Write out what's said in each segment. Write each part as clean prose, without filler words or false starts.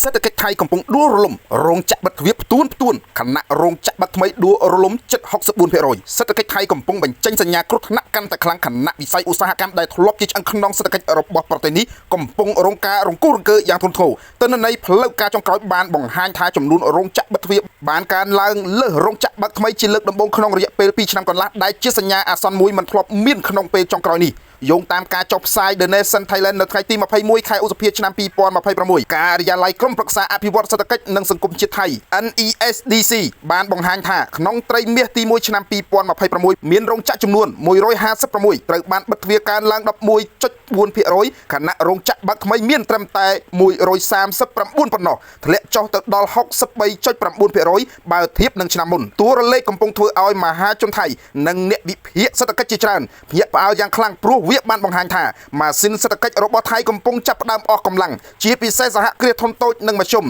សេដ្ឋកិច្ចថៃកំពុងដួលរលំរោងចក្របិទទ្វារផ្ទួនខណៈរោងចក្របិទថ្មីដួលរលំជិត 64% សេដ្ឋកិច្ចថៃកំពុងបញ្ចេញសញ្ញាគ្រោះថ្នាក់កាន់តែខ្លាំងខណៈវិស័យឧស្សាហកម្មដែលធ្លាប់ជាឆ្អឹងខ្នងសេដ្ឋកិច្ចរបស់ប្រទេសនេះកំពុងរងការរង្គោះរង្គើយ៉ាងធ្ងន់ធ្ងរទិន្នន័យផ្លូវការចុងក្រោយបានបង្ហាញថាចំនួនរោងចក្របិទទ្វារបានកើនឡើងលើសរោងចក្របើកថ្មីជាលើកដំបូងក្នុងរយៈពេល2ឆ្នាំកន្លះដែលជាសញ្ញាអាសន្នមួយមិនធ្លាប់មានក្នុងពេលចុងក្រោយនេះយោងតាមការចុះផ្សាយ The Nation Thailand នៅថ្ងៃទី21ខែឧសភាឆ្នាំ 2026 ការិយាល័យក្រុមប្រឹក្សាអភិវឌ្ឍសេដ្ឋកិច្ចនិងសង្គមជាតិថៃ NESDC បានបង្ហាញថាក្នុងត្រីមាសទី1ឆ្នាំ 2026 មានរោងចក្រចំនួន156ត្រូវបានបិទទ្វារកើនឡើង 11.4% ខណៈរោងចក្របើកថ្មីមានត្រឹមតែ139ប៉ុណ្ណោះធ្លាក់ចុះទៅដល់ 63.9% បើធៀបនឹងឆ្នាំមុនតួលេខកំពុងធ្វើឲ្យមហាជនថៃនិងអ្នកវិភាគសេដ្ឋកិច្ចជាច្រើនភ្ញាក់ផ្អើលយ៉ាងខ្លាំងព្រោះវាបានបង្ហាញថាម៉ាស៊ីនសេដ្ឋកិច្ចរបស់ថៃកំពុងចាប់ផ្ដើមអស់កម្លាំងជាពិសេសសហគ្រាសធុនតូចនិងមធ្យម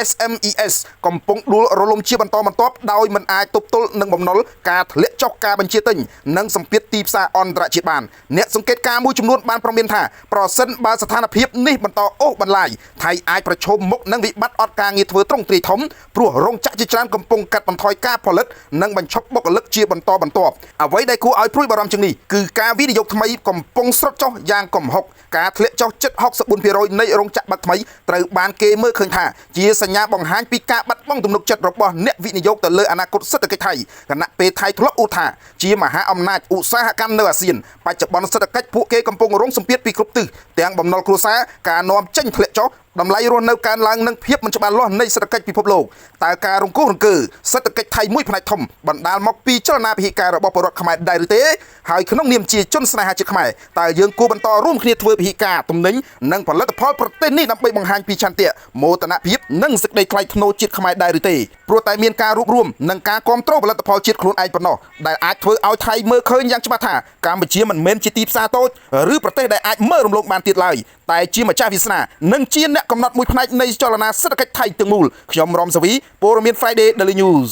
SMES កំពុងដួលរលំជាបន្តបន្ទាប់ដោយមិនអាចទប់ទល់នឹងបំណុលការធ្លាក់ចុះការបញ្ជាទិញនិងសម្ពាធទីផ្សារអន្តរជាតិបានអ្នកសង្កេតការណ៍មួយចំនួនបានប្រមានថាប្រសិនបើស្ថានភាពនេះបន្តអូសបន្លាយថៃអាចប្រឈមមុខនឹងវិបត្តិអត់ការងារធ្វើទ្រង់ទ្រាយធំព្រោះរោងចក្រជាច្រើនកំពុងកាត់បន្ថយការផលិតនិងបញ្ឈប់បុគ្គលិកជាបន្តបន្ទាប់អ្វីដែលគួរឲ្យព្រួយបារម្ភជាងនេះគឺការវិនិយោគថ្មីកំពុងស្រុតចុះយ៉ាងគំហុកការធ្លាក់ចុះជិត 64% នៃរោងចក្របើកថ្មីត្រូវបានគេមើលឃើញថាជាសញ្ញាបង្ហាញពីការបាត់បង់ទំនុកចិត្តរបស់អ្នកវិនិយោគទៅលើអនាគតសេដ្ឋកិច្ចថៃគណៈពេលថៃធ្លាប់ឧទាហរណ៍ជាមហាអំណាចឧស្សាហកម្មនៅអាស៊ានបច្ចុប្បន្នសេដ្ឋកិច្ចពួកគេកំពុងរងសម្ពាធពីគ្រប់ទិសទាំងបំណុលគ្រួសារការនាំចេញធ្លាក់ចុះតម្លៃរស់នៅកើនឡើងនិងភាពមិនច្បាស់លាស់នៃសេដ្ឋកិច្ចពិភពលោកតើការរង្គោះរង្គើសេដ្ឋកិច្ចថៃមួយផ្នែកធំបណ្ដាលមកពីចលនាពិហិការរបស់ពលរដ្ឋខ្មែរដែរឬទេហើយក្នុងនាមជាជនស្នេហាជាតិខ្មែរតើយើងគួរបន្តរួមគ្នាធ្វើពិហិការទំនិញនិងផលិតផលប្រទេសនេះដើម្បីបង្ហាញពីឆន្ទៈមោទនភាពនិងសេចក្តីថ្លៃថ្នូរជាតិខ្មែរដែរឬទេព្រោះតែមានការរួបរวมនិងការគ្រប់គ្រងផលិតផលជាតិខ្លួនឯងប៉ុណ្ណោះដែលអាចធ្វើឲ្យថៃមើលឃើញយ៉ាងច្បាស់ថាកម្ពុជាមិនមែនជាទីផ្សារតូចឬប្រទេសដែលអាចមើលរំលងបានទៀតឡើយតែជាម្ចាស់វាសនានិងជាអ្នកកំណត់មួយផ្នែកនៃចលនាសេដ្ឋកិច្ចថៃទាំងមូលខ្ញុំរំសាវីព័ត៌មាន Friday Daily News